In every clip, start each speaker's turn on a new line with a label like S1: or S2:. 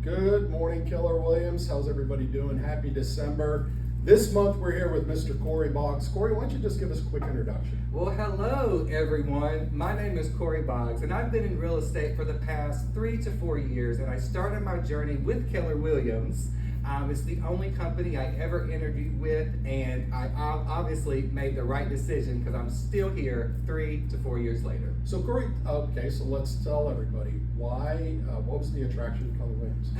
S1: Good morning, Keller Williams. How's everybody doing? Happy December. This month we're here with Mr. Corey Boggs. Corey, why don't you just give us a quick introduction?
S2: Well, hello everyone. My name is Corey Boggs, and I've been in real estate for the past 3 to 4 years, and I started my journey with Keller Williams. It's the only company I ever interviewed with, and I obviously made the right decision because I'm still here 3 to 4 years later.
S1: So Corey, okay, so let's tell everybody why, what was the attraction to Keller Williams?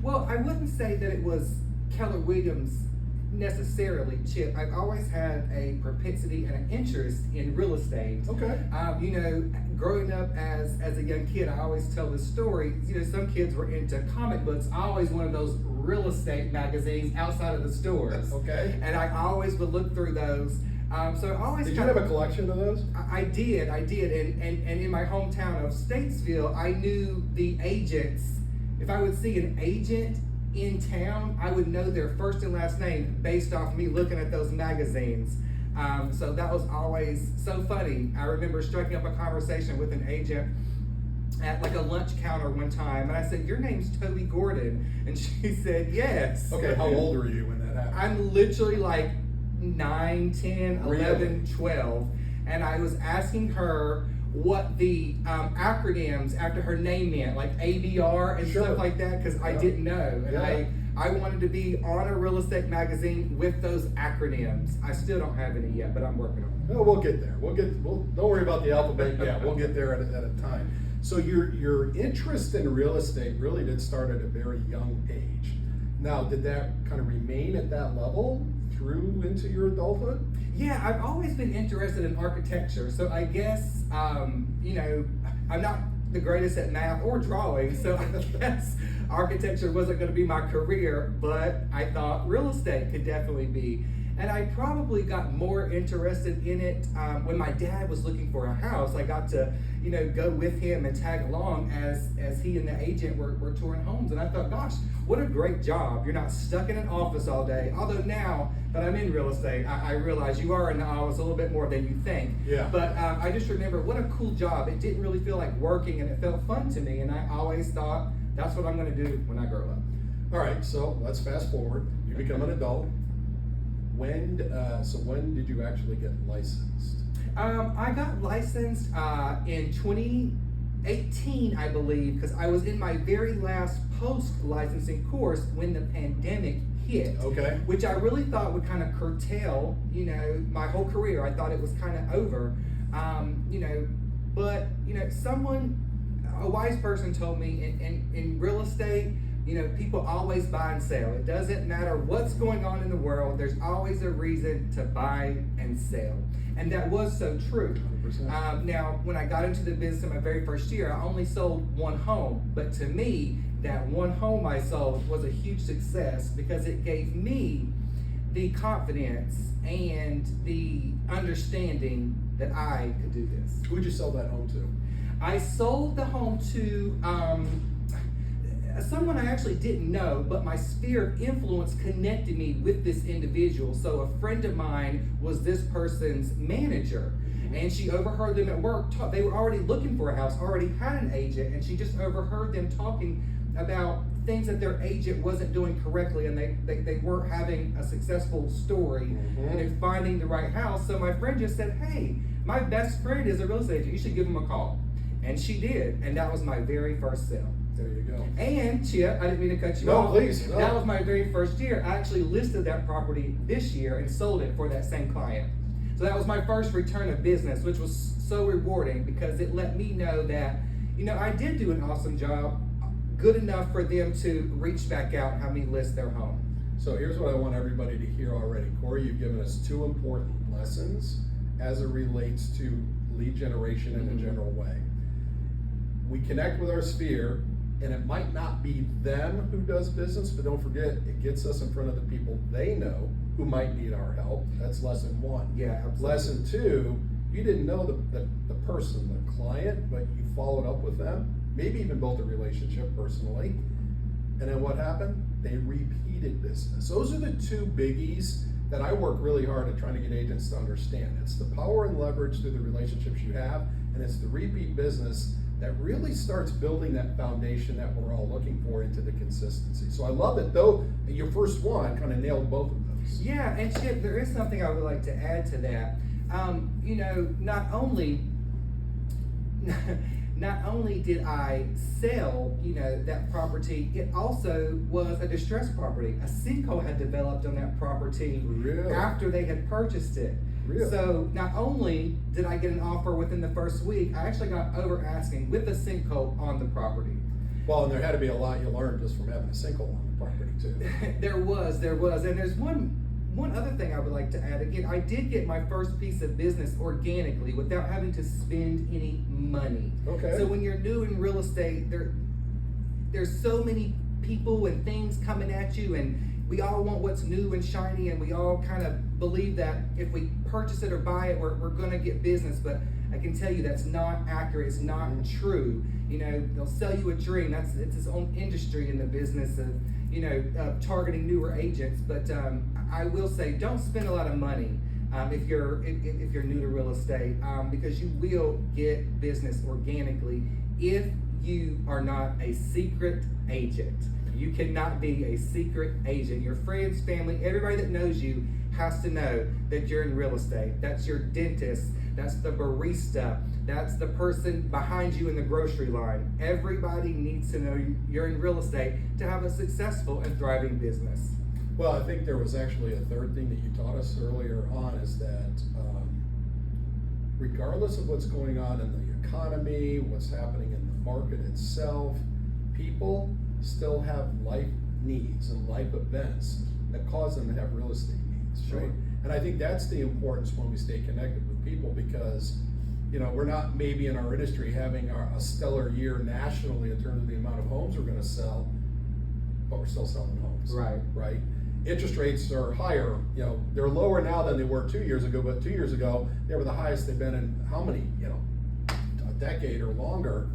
S2: Well, I wouldn't say that it was Keller Williams necessarily, Chip. I've always had a propensity and an interest in real estate.
S1: Okay.
S2: Growing up as a young kid, I always tell this story. Some kids were into comic books. I always wanted those real estate magazines outside of the stores.
S1: Okay.
S2: And I always would look through those. So I always
S1: Did you have a collection of those?
S2: I did, and in my hometown of Statesville, I knew the agents. If I would see an agent in town, I would know their first and last name based off me looking at those magazines. So that was always so funny. I remember striking up a conversation with an agent at like a lunch counter one time, and I said, "Your name's Toby Gordon," and she said, "Yes."
S1: Okay, how old were you when that happened?
S2: I'm literally like 9, 10, 11,
S1: Really?
S2: 12, and I was asking her what the acronyms after her name meant, like ABR and
S1: Sure.
S2: stuff like that, because I didn't know. And
S1: Yeah.
S2: I wanted to be on a real estate magazine with those acronyms. I still don't have any yet, but I'm working on it.
S1: No, we'll get there. Don't worry about the alphabet yet. We'll get there at a time. So your interest in real estate really did start at a very young age. Now, did that kind of remain at that level through into your adulthood?
S2: Yeah, I've always been interested in architecture, so I guess, I'm not the greatest at math or drawing, so I guess architecture wasn't going to be my career, but I thought real estate could definitely be. And I probably got more interested in it when my dad was looking for a house. I got to, go with him and tag along as he and the agent were touring homes. And I thought, gosh, what a great job. You're not stuck in an office all day. Although now that I'm in real estate, I realize you are in the office a little bit more than you think.
S1: Yeah.
S2: But I just remember what a cool job. It didn't really feel like working, and it felt fun to me. And I always thought, that's what I'm going to do when I grow up.
S1: All right, so let's fast forward. You become an adult. When did you actually get licensed?
S2: I got licensed in 2018, I believe, because I was in my very last post-licensing course when the pandemic hit.
S1: Okay.
S2: Which I really thought would kind of curtail, my whole career. I thought it was kind of over, but a wise person told me in real estate, people always buy and sell. It doesn't matter what's going on in the world, there's always a reason to buy and sell. And that was so true.
S1: 100%.
S2: Now, when I got into the business in my very first year, I only sold one home. But to me, that one home I sold was a huge success because it gave me the confidence and the understanding that I could do this.
S1: Who'd you sell that home to?
S2: I sold the home to someone I actually didn't know, but my sphere of influence connected me with this individual. So a friend of mine was this person's manager, and she overheard them at work. They were already looking for a house, already had an agent, and she just overheard them talking about things that their agent wasn't doing correctly, and they weren't having a successful story in finding the right house. So my friend just said, "Hey, my best friend is a real estate agent. You should give him a call." And she did, and that was my very first sale.
S1: There you go.
S2: And Chip, I didn't mean to cut you off.
S1: No, please. No.
S2: That was my very first year. I actually listed that property this year and sold it for that same client. So that was my first return of business, which was so rewarding because it let me know that, I did do an awesome job, good enough for them to reach back out and have me list their home.
S1: So here's what I want everybody to hear already. Corey, you've given us 2 important lessons as it relates to lead generation in a general way. We connect with our sphere, and it might not be them who does business, but don't forget, it gets us in front of the people they know who might need our help. That's lesson 1.
S2: Yeah, absolutely.
S1: Lesson 2, you didn't know the person, the client, but you followed up with them, maybe even built a relationship personally. And then what happened? They repeated business. Those are the 2 biggies that I work really hard at trying to get agents to understand. It's the power and leverage through the relationships you have, and it's the repeat business that really starts building that foundation that we're all looking for into the consistency. So I love it, though, your first one kind of nailed both of those.
S2: Yeah, and Chip, there is something I would like to add to that. Not only did I sell, that property, it also was a distressed property. A sinkhole had developed on that property
S1: Really?
S2: after they had purchased it.
S1: Really?
S2: So not only did I get an offer within the first week, I actually got over asking with a sinkhole on the property.
S1: Well, and there had to be a lot you learned just from having a sinkhole on the property too.
S2: There was, and there's one other thing I would like to add. Again, I did get my first piece of business organically without having to spend any money.
S1: Okay.
S2: So when you're new in real estate, there's so many people and things coming at you, and we all want what's new and shiny, and we all kind of believe that if we purchase it or buy it, we're going to get business. But I can tell you that's not accurate. It's not true. They'll sell you a dream. It's its own industry in the business of targeting newer agents. But I will say, don't spend a lot of money if you're new to real estate, because you will get business organically if you are not a secret agent. You cannot be a secret agent. Your friends, family, everybody that knows you has to know that you're in real estate. That's your dentist. That's the barista. That's the person behind you in the grocery line. Everybody needs to know you're in real estate to have a successful and thriving business.
S1: Well, I think there was actually a third thing that you taught us earlier on, is that regardless of what's going on in the economy, what's happening in the market itself, people still have life needs and life events that cause them to have real estate needs,
S2: Sure.
S1: right? And I think that's the importance when we stay connected with people, because we're not maybe in our industry having a stellar year nationally in terms of the amount of homes we're going to sell, but we're still selling homes. Right. Interest rates are higher. They're lower now than they were 2 years ago, but 2 years ago they were the highest they've been in how many? A decade or longer.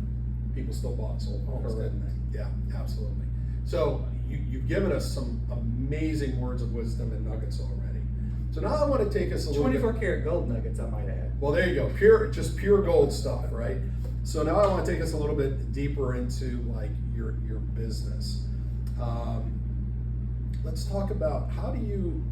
S1: People still bought and sold homes,
S2: Correct.
S1: didn't they? Yeah, absolutely. So you've given us some amazing words of wisdom and nuggets already. So now I want to take us a little
S2: 24
S1: bit.
S2: karat gold nuggets, I might add.
S1: Well, there you go. Pure gold stuff, right? So now I want to take us a little bit deeper into like your business. Let's talk about how do you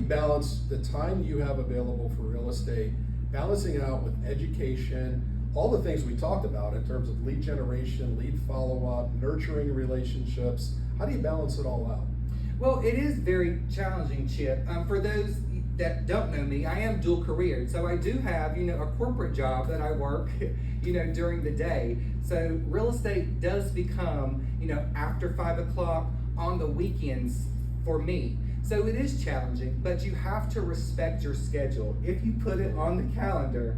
S1: balance the time you have available for real estate, balancing it out with education, all the things we talked about in terms of lead generation, lead follow-up, nurturing relationships. How do you balance it all out?
S2: Well, it is very challenging, Chip. For those that don't know me, I am dual careered. So I do have, a corporate job that I work, during the day. So real estate does become, after 5 o'clock on the weekends for me. So it is challenging, but you have to respect your schedule. If you put it on the calendar,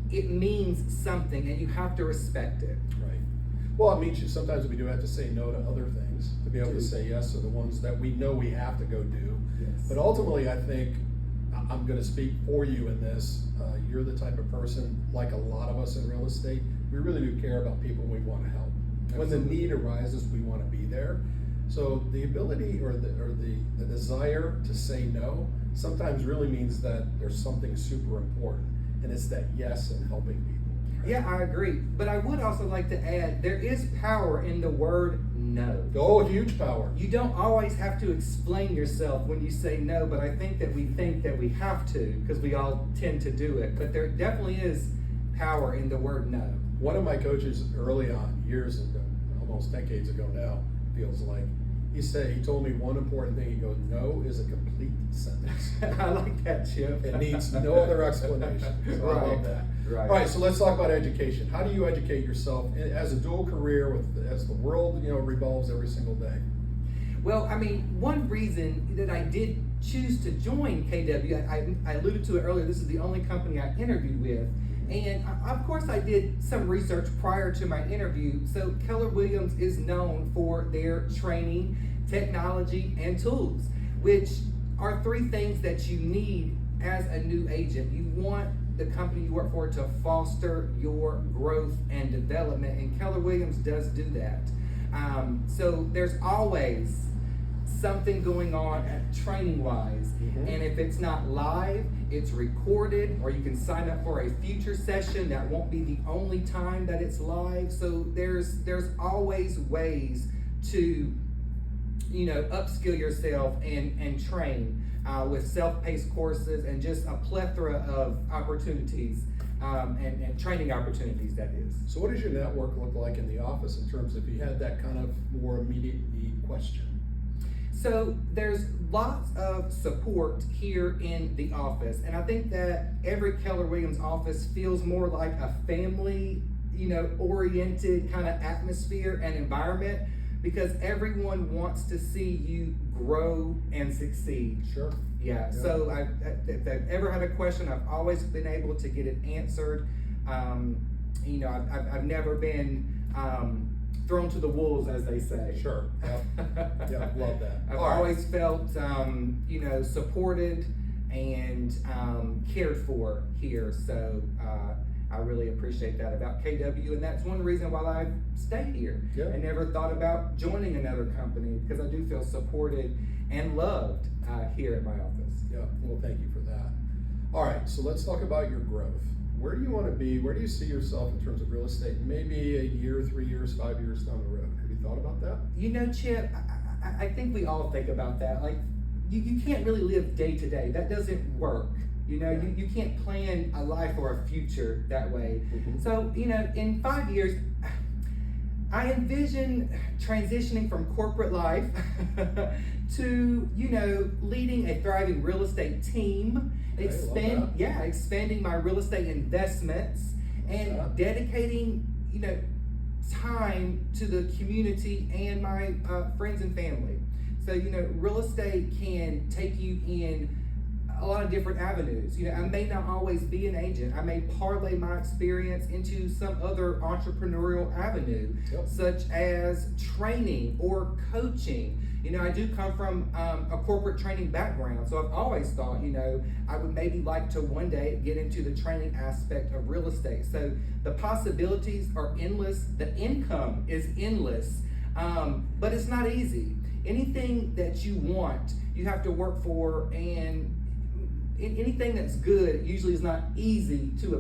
S2: it means something, and you have to respect it.
S1: Right. Well, it means sometimes we do have to say no to other things to be able to say yes to the ones that we know we have to go do.
S2: Yes.
S1: But ultimately, I think I'm going to speak for you in this. You're the type of person, like a lot of us in real estate, we really do care about people we want to help. When the need arises, we want to be there. So the ability or the desire to say no sometimes really means that there's something super important, and it's that yes and helping people. Right?
S2: Yeah, I agree. But I would also like to add, there is power in the word no.
S1: Oh, huge power.
S2: You don't always have to explain yourself when you say no, but I think that we have to, because we all tend to do it. But there definitely is power in the word no.
S1: One of my coaches early on, years ago, almost decades ago now, feels like, he told me one important thing. He goes, no is a complete sentence.
S2: I like that, Chip.
S1: It needs no other explanation. So I love that.
S2: Right.
S1: All right, so let's talk about education. How do you educate yourself as a dual career as the world revolves every single day?
S2: Well, I mean, one reason that I did choose to join KW, I alluded to it earlier, this is the only company I interviewed with. And of course I did some research prior to my interview. So Keller Williams is known for their training, technology, and tools, which are 3 things that you need as a new agent. You want the company you work for to foster your growth and development, and Keller Williams does do that. So there's always something going on training wise.
S1: Mhm.
S2: And if it's not live, it's recorded, or you can sign up for a future session that won't be the only time that it's live. So there's always ways to, you know, upskill yourself and train with self-paced courses and just a plethora of opportunities and training opportunities, that is.
S1: So what does your network look like in the office in terms of if you had that kind of more immediate need question?
S2: So there's lots of support here in the office, and I think that every Keller Williams office feels more like a family, you know, oriented kind of atmosphere and environment, because everyone wants to see you grow and succeed.
S1: Sure.
S2: Yeah. So if I've ever had a question, I've always been able to get it answered. You know, I've never been thrown to the wolves, as they say.
S1: Sure. Yep. Yep. Love that.
S2: I've
S1: All right.
S2: always felt, you know, supported and cared for here. So I really appreciate that about KW, and that's one reason why I stay here.
S1: Yeah.
S2: I never thought about joining another company, because I do feel supported and loved here at my office.
S1: Yeah. Well, thank you for that. All right. So let's talk about your growth. Where do you want to be? Where do you see yourself in terms of real estate? Maybe a year, 3 years, 5 years down the road. Have you thought about that?
S2: You know, Chip, I think we all think about that. Like, you can't really live day to day. That doesn't work. You know, you can't plan a life or a future that way.
S1: Mhm.
S2: So, you know, in 5 years, I envision transitioning from corporate life to, you know, leading a thriving real estate team,
S1: Okay, love that.
S2: expanding my real estate investments, and
S1: that.
S2: dedicating, you know, time to the community and my friends and family. So, you know, real estate can take you in a lot of different avenues. You know, I may not always be an agent. I may parlay my experience into some other entrepreneurial avenue,
S1: Yep.
S2: such as training or coaching. You know, I do come from a corporate training background, so I've always thought, you know, I would maybe like to one day get into the training aspect of real estate. So the possibilities are endless. The income is endless, but it's not easy. Anything that you want, you have to work for, and anything that's good usually is not easy to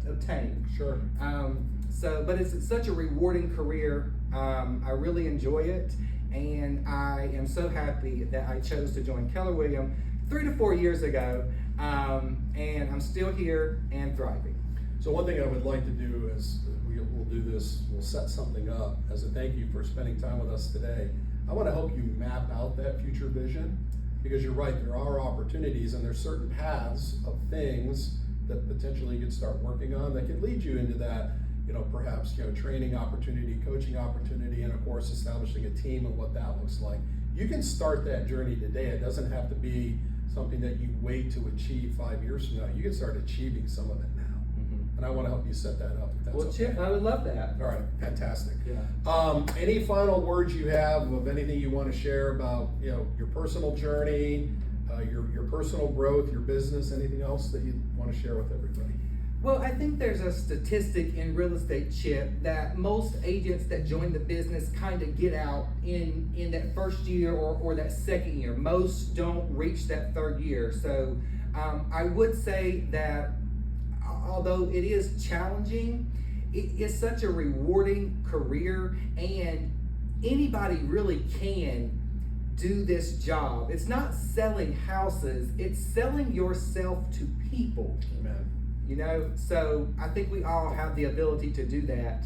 S2: obtain.
S1: Sure.
S2: But it's such a rewarding career. I really enjoy it, and I am so happy that I chose to join Keller Williams 3 to 4 years ago, and I'm still here and thriving.
S1: So one thing I would like to do is we'll do this. We'll set something up as a thank you for spending time with us today. I want to help you map out that future vision, because you're right, there are opportunities and there's certain paths of things that potentially you could start working on that could lead you into that, you know, perhaps, you know, training opportunity, coaching opportunity, and of course establishing a team and what that looks like. You can start that journey today. It doesn't have to be something that you wait to achieve 5 years from now. You can start achieving some of it now. And I want to help you set that up if that's
S2: Well,
S1: okay.
S2: Chip, I would love that.
S1: All right, fantastic.
S2: Yeah.
S1: Any final words you have of anything you want to share about, you know, your personal journey, your personal growth, your business, anything else that you want to share with everybody?
S2: Well, I think there's a statistic in real estate, Chip, that most agents that join the business kind of get out in that first year or that second year. Most don't reach that third year. So I would say that although it is challenging, it's such a rewarding career, and anybody really can do this job. It's not selling houses, it's selling yourself to people.
S1: Amen.
S2: You know, so I think we all have the ability to do that.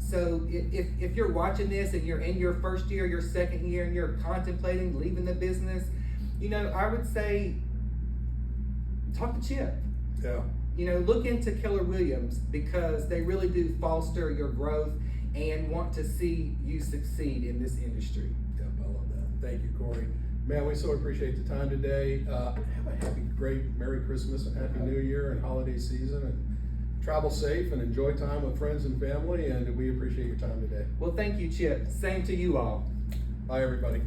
S2: So if you're watching this and you're in your first year, your second year, and you're contemplating leaving the business, you know, I would say talk to Chip.
S1: Yeah.
S2: You know, look into Keller Williams, because they really do foster your growth and want to see you succeed in this industry.
S1: Yep, I love that. Thank you, Corey. Man, we so appreciate the time today. Have a happy, great Merry Christmas and Happy New Year and holiday season, and travel safe and enjoy time with friends and family, and we appreciate your time today.
S2: Well, thank you, Chip. Same to you all.
S1: Bye, everybody.